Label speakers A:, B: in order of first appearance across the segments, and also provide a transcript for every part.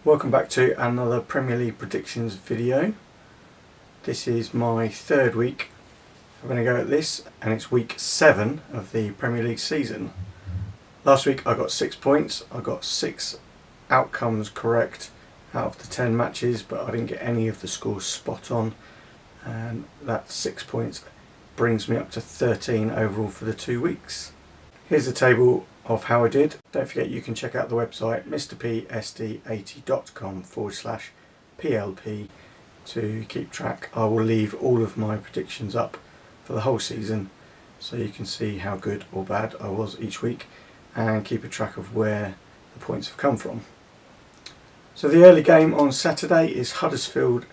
A: Welcome back to another Premier League predictions video. This is my third week having a go at this, and it's week 7 of the Premier League season. Last week I got 6 points. I got 6 outcomes correct out of the 10 matches, but I didn't get any of the scores spot on, and that 6 points brings me up to 13 overall for the 2 weeks. Here's the table of how I did. Don't forget you can check out the website mrpsd80.com/PLP to keep track. I will leave all of my predictions up for the whole season so you can see how good or bad I was each week and keep a track of where the points have come from. So the early game on Saturday is Huddersfield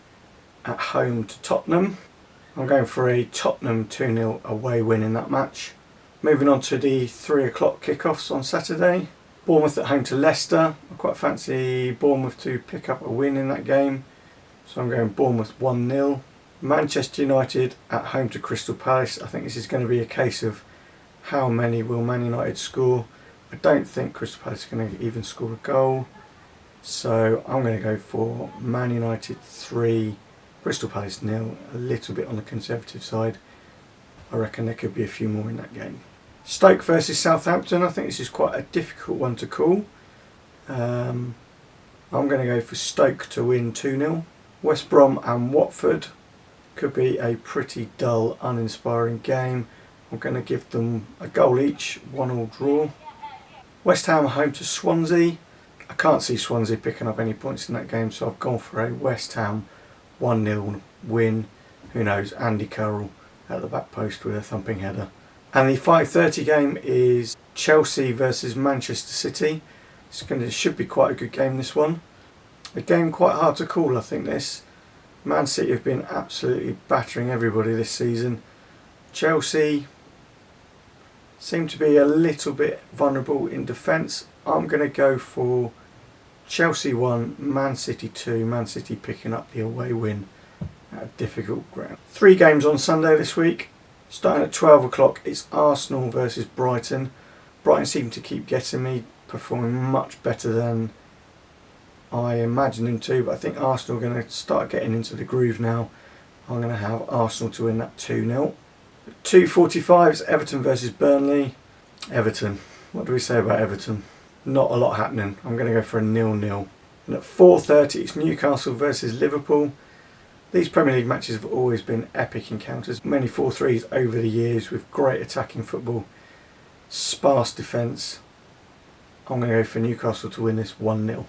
A: at home to Tottenham. I'm going for a Tottenham 2-0 away win in that match. Moving on to the 3 o'clock kickoffs on Saturday. Bournemouth at home to Leicester. I quite fancy Bournemouth to pick up a win in that game, so I'm going Bournemouth 1-0. Manchester United at home to Crystal Palace. I think this is going to be a case of how many will Man United score. I don't think Crystal Palace are going to even score a goal, so I'm going to go for Man United 3, Crystal Palace 0. A little bit on the conservative side. I reckon there could be a few more in that game. Stoke versus Southampton. I think this is quite a difficult one to call. I'm going to go for Stoke to win 2-0. West Brom and Watford could be a pretty dull, uninspiring game. I'm going to give them a goal each, 1-1 draw. West Ham home to Swansea. I can't see Swansea picking up any points in that game, so I've gone for a West Ham 1-0 win. Who knows, Andy Carroll at the back post with a thumping header. And the 5:30 game is Chelsea versus Manchester City. Should be quite a good game, this one. A game quite hard to call, I think, this. Man City have been absolutely battering everybody this season. Chelsea seem to be a little bit vulnerable in defence. I'm going to go for Chelsea 1, Man City 2, Man City picking up the away win at a difficult ground. 3 games on Sunday this week. Starting at 12 o'clock, it's Arsenal versus Brighton. Brighton seem to keep getting me, performing much better than I imagined them to, but I think Arsenal are going to start getting into the groove now. I'm going to have Arsenal to win that 2-0. 2:45 is Everton versus Burnley. Everton. What do we say about Everton? Not a lot happening. I'm going to go for a 0-0. And at 4:30 it's Newcastle versus Liverpool. These Premier League matches have always been epic encounters. Many 4-3s over the years with great attacking football, sparse defence. I'm going to go for Newcastle to win this 1-0.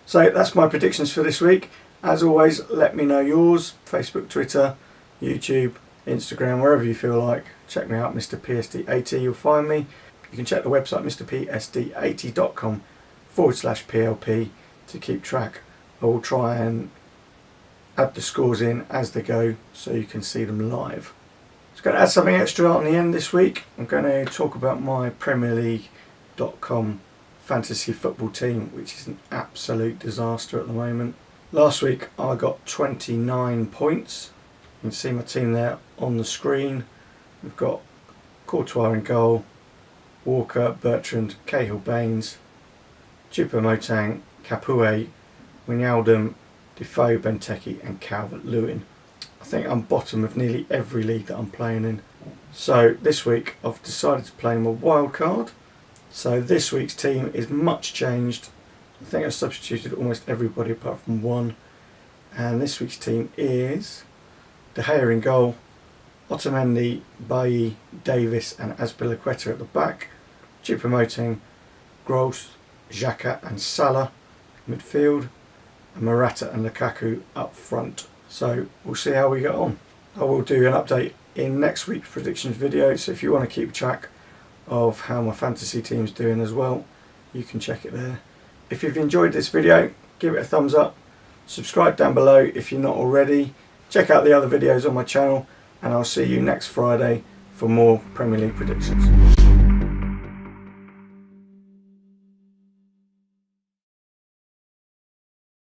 A: So that's my predictions for this week. As always, let me know yours. Facebook, Twitter, YouTube, Instagram, wherever you feel like. Check me out, Mr PSD80. You'll find me. You can check the website mrpsd80.com/PLP to keep track. I will try and add the scores in as they go so you can see them live. Just going to add something extra on the end this week. I'm going to talk about my PremierLeague.com fantasy football team, which is an absolute disaster at the moment. Last week I got 29 points. You can see my team there on the screen. We've got Courtois in goal, Walker, Bertrand, Cahill, Baines, Choupo-Moting, Capoue, Wijnaldum, Defoe, Benteke and Calvert-Lewin. I think I'm bottom of nearly every league that I'm playing in. So this week I've decided to play my wild card. So this week's team is much changed. I think I've substituted almost everybody apart from one. And this week's team is De Gea in goal, Otamendi, Bailly, Davis and Azpilicueta at the back, Choupo-Moting, Gross, Xhaka and Salah midfield, and Morata and Lukaku up front. So we'll see how we get on. I will do an update in next week's predictions video, so if you want to keep track of how my fantasy team's doing as well, you can check it there. If you've enjoyed this video, give it a thumbs up, subscribe down below if you're not already, check out the other videos on my channel, and I'll see you next Friday for more Premier League predictions.